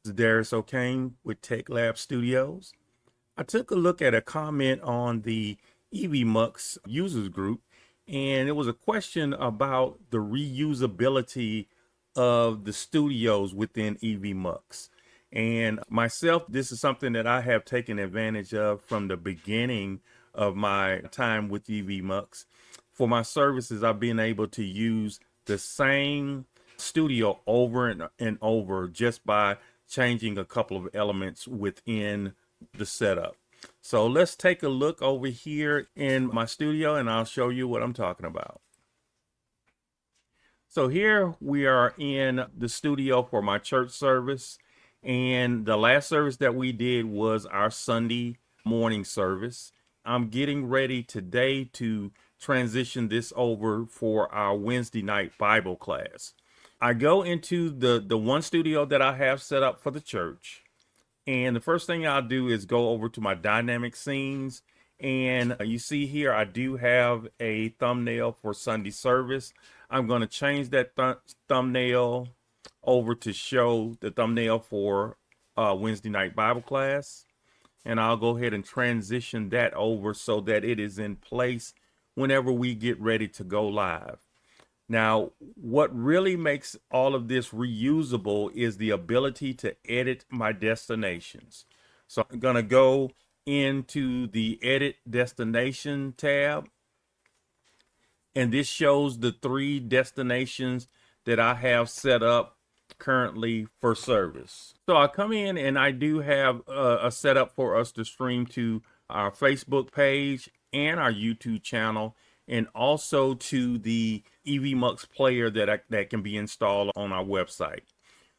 This is Darius O'Kane with Tech Lab Studios. I took a look at a comment on the Evmux users group, and it was a question about the reusability of the studios within Evmux. And myself, this is something that I have taken advantage of from the beginning of my time with Evmux. For my services, I've been able to use the same studio over and over just by changing a couple of elements within the setup. So let's take a look over here in my studio and I'll show you what I'm talking about. So here we are in the studio for my church service. And the last service that we did was our Sunday morning service. I'm getting ready today to transition this over for our Wednesday night Bible class. I go into the one studio that I have set up for the church. And the first thing I'll do is go over to my dynamic scenes. And you see here, I do have a thumbnail for Sunday service. I'm going to change that thumbnail over to show the thumbnail for Wednesday night Bible class. And I'll go ahead and transition that over so that it is in place whenever we get ready to go live. Now, what really makes all of this reusable is the ability to edit my destinations. So I'm going to go into the Edit Destination tab, and this shows the 3 destinations that I have set up currently for service. So I come in and I do have a setup for us to stream to our Facebook page and our YouTube channel, and also to the Evmux player that can be installed on our website.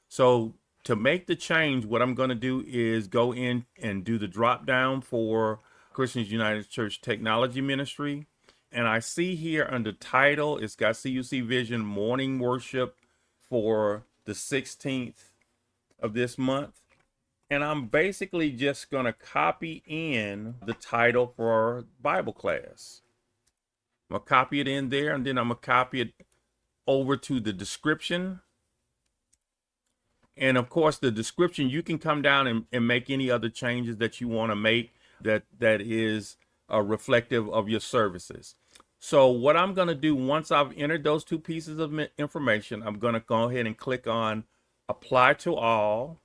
So to make the change, what I'm going to do is go in and do the drop down for Christians United Church Technology Ministry. And I see here under title, it's got CUC Vision Morning Worship for the 16th of this month. And I'm basically just going to copy in the title for Bible class. I'm going to copy it in there, and then I'm going to copy it over to the description. And of course, the description, you can come down and make any other changes that you want to make that is reflective of your services. So what I'm going to do, once I've entered those 2 pieces of information, I'm going to go ahead and click on Apply to All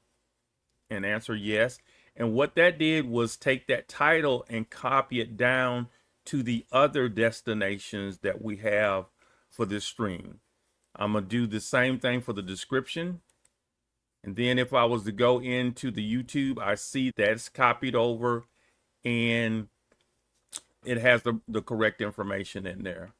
and answer yes. And what that did was take that title and copy it down to the other destinations that we have for this stream. I'm going to do the same thing for the description. And then if I was to go into the YouTube, I see that's copied over and it has the correct information in there.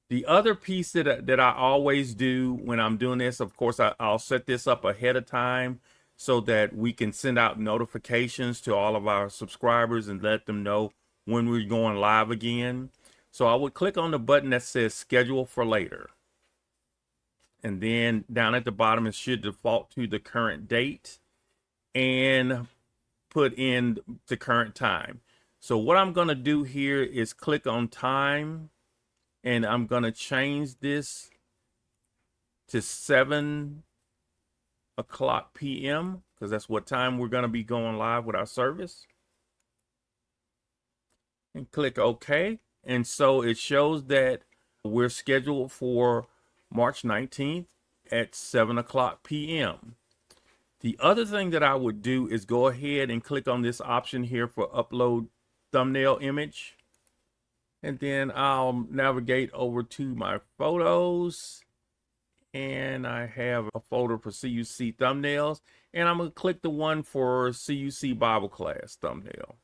The other piece that I always do when I'm doing this, of course, I'll set this up ahead of time so that we can send out notifications to all of our subscribers and let them know when we're going live again. So I would click on the button that says schedule for later. And then down at the bottom, it should default to the current date and put in the current time. So what I'm going to do here is click on time, and I'm going to change this to 7 o'clock p.m. because that's what time we're going to be going live with our service. And click OK. And so it shows that we're scheduled for March 19th at 7 o'clock p.m. The other thing that I would do is go ahead and click on this option here for upload thumbnail image. And then I'll navigate over to my photos. And I have a folder for CUC thumbnails. And I'm going to click the one for CUC Bible class thumbnail.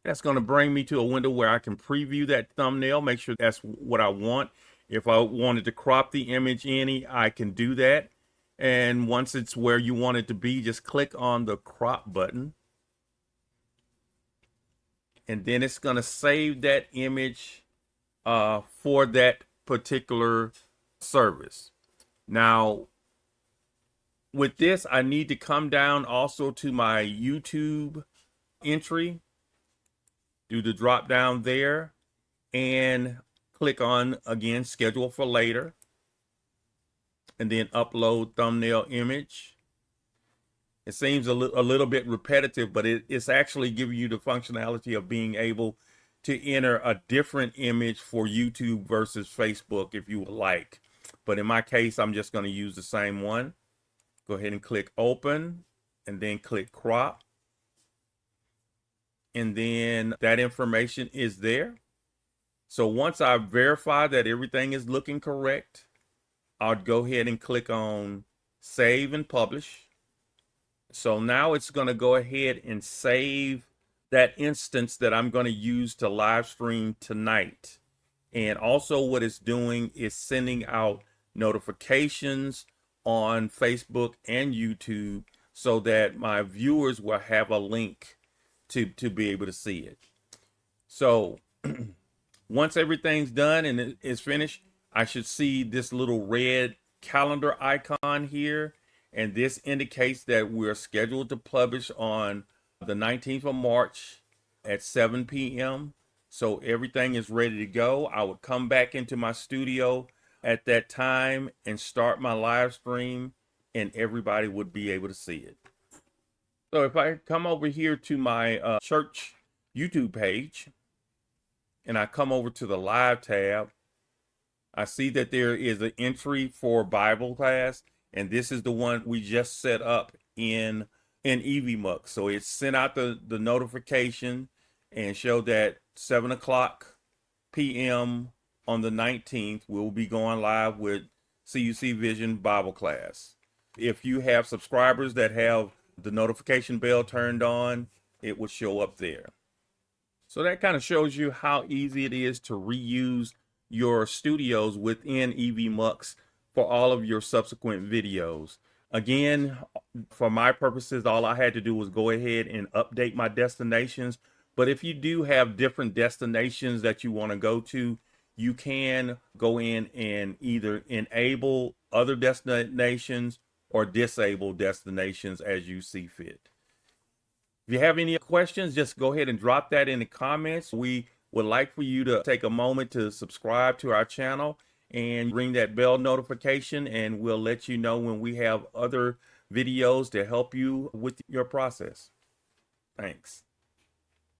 That's going to bring me to a window where I can preview that thumbnail, make sure that's what I want. If I wanted to crop the image any, I can do that. And once it's where you want it to be, just click on the crop button. And then it's going to save that image for that particular service. Now, with this, I need to come down also to my YouTube entry, do the drop down there, and click on, again, schedule for later, and then upload thumbnail image. It seems a little bit repetitive, but it's actually giving you the functionality of being able to enter a different image for YouTube versus Facebook if you would like. But in my case, I'm just going to use the same one. Go ahead and click open and then click crop. And then that information is there. So once I verify that everything is looking correct, I'll go ahead and click on save and publish. So now it's going to go ahead and save that instance that I'm going to use to live stream tonight. And also what it's doing is sending out notifications on Facebook and YouTube so that my viewers will have a link to be able to see it. So once everything's done and it's finished, I should see this little red calendar icon here. And this indicates that we're scheduled to publish on the 19th of March at 7 p.m. So everything is ready to go. I would come back into my studio at that time and start my live stream, and everybody would be able to see it. So if I come over here to my church YouTube page and I come over to the live tab, I see that there is an entry for Bible class, and this is the one we just set up in Evmux. So it sent out the notification and showed that 7 o'clock p.m. on the 19th, we'll be going live with CUC Vision Bible class. If you have subscribers that have the notification bell turned on, it will show up there. So that kind of shows you how easy it is to reuse your studios within Evmux for all of your subsequent videos. Again, for my purposes, all I had to do was go ahead and update my destinations. But if you do have different destinations that you want to go to, you can go in and either enable other destinations or disable destinations as you see fit. If you have any questions, just go ahead and drop that in the comments. We would like for you to take a moment to subscribe to our channel and ring that bell notification, and we'll let you know when we have other videos to help you with your process. Thanks.